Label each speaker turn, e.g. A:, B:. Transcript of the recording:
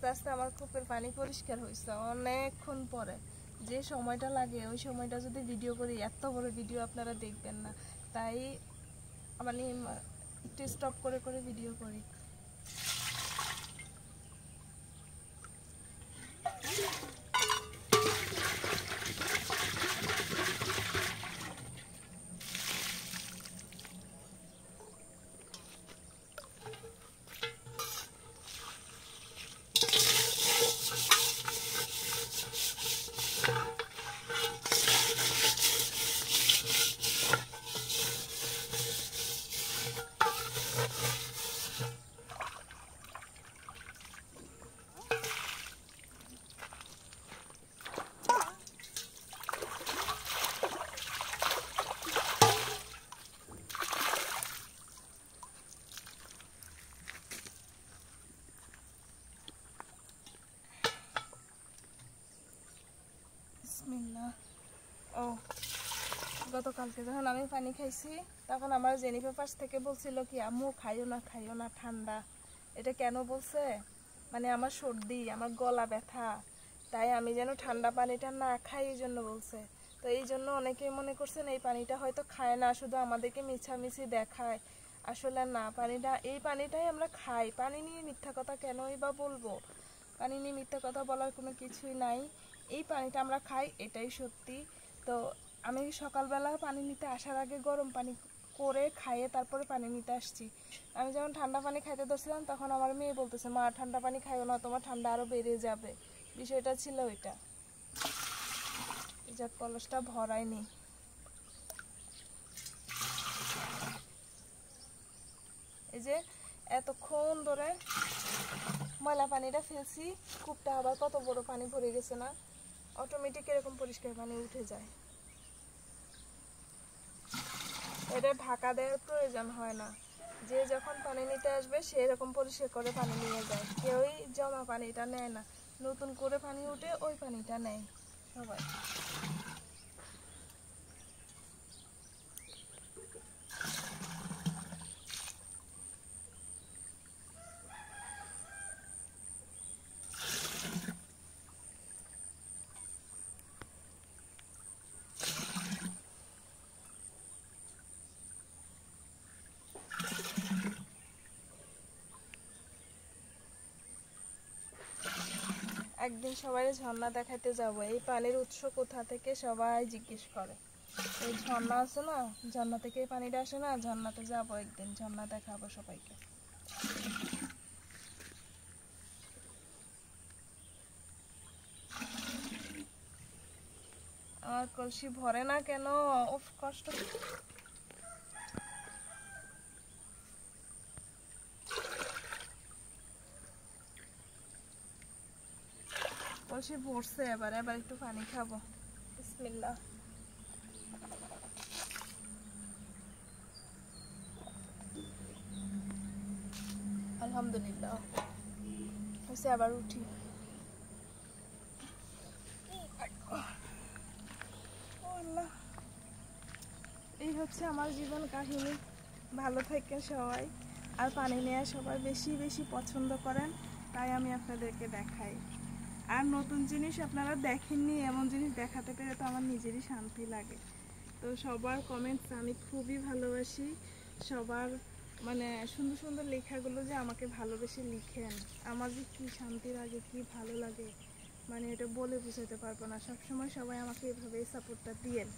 A: আস্তে আস্তে আমার কূপের পানি পরিষ্কার হয়েছে অনেকক্ষণ পরে। যে সময়টা লাগে ওই সময়টা যদি ভিডিও করি এত বড় ভিডিও আপনারা দেখবেন না, তাই মানে একটু স্টপ করে করে ভিডিও করি। ও গতকালকে যখন আমি পানি খাইছি তখন আমার জেনিফার পাশ থেকে বলছিল কি আম্মু খাইও না ঠান্ডা। এটা কেন বলছে, মানে আমার সর্দি, আমার গলা ব্যথা, তাই আমি যেন ঠান্ডা পানিটা না খাই এই জন্য বলছে। তো এই জন্য অনেকেই মনে করছেন এই পানিটা হয়তো খায় না, শুধু আমাদেরকে মিছামিছি দেখায়। আসলে না, এই পানিটাই আমরা খাই। পানি নিয়ে মিথ্যা কথা কেনই বা বলবো, পানি নিয়ে মিথ্যা কথা বলার কোনো কিছুই নাই। এই পানিটা আমরা খাই, এটাই সত্যি। তো আমি সকালবেলা পানি নিতে আসার আগে গরম পানি করে খাইয়ে তারপরে পানি নিতে আসছি। আমি যখন ঠান্ডা পানি খাইতে ধরছিলাম তখন আমার মেয়ে বলতেছে মা ঠান্ডা পানি খাইও না, তোমার ঠান্ডা আরো বেড়ে যাবে। বিষয়টা ছিল ওইটা। যাক কলসটা ভরায়নি। এই যে এতক্ষণ ধরে ময়লা পানিটা ফেলছি, কূপটা আবার কত বড় পানি ভরে গেছে না, অটোমেটিক এরকম পরিষ্কার পানি উঠে যায়। এটা ঢাকা দেওয়ার প্রয়োজন হয় না, যে যখন পানি নিতে আসবে সে এরকম পরিষ্কার করে পানি নিয়ে যায়। কেউই জমা পানিটা নেয় না, নতুন করে পানি উঠে ওই পানিটা নেয় সবাই। একদিন সবাই ঝর্ণা দেখাতে যাব। এই পানির উৎস কোথা থেকে সবাই জিজ্ঞেস করে। এই ঝর্ণা আছে না, ঝর্ণা থেকে এই পানিটা আসে না, ঝর্ণাতে যাবো একদিন, ঝর্ণা দেখাবো সবাইকে। আমার কলসি ভরে না কেন, উফ কষ্ট। কলসি ভরছে, এবার একটু পানি খাবো। বিসমিল্লাহ। আলহামদুলিল্লাহ হয়েছে, আবার উঠি। এই হচ্ছে আমার জীবন কাহিনী। ভালো থাকেন সবাই, আর পানি নেওয়া সবাই বেশি বেশি পছন্দ করেন, তাই আমি আপনাদেরকে দেখাই। আর নতুন জিনিস আপনারা দেখেননি, এমন জিনিস দেখাতে পেরে তো আমার নিজেরই শান্তি লাগে। তো সবার কমেন্টস আমি খুবই ভালোবাসি, সবার মানে সুন্দর সুন্দর লেখাগুলো যে আমাকে ভালোবেসে লিখেন, আমার যে কী শান্তি লাগে, কী ভালো লাগে, মানে এটা বলে বোঝাতে পারবো না। সবসময় সবাই আমাকে এভাবেই সাপোর্টটা দিয়েন।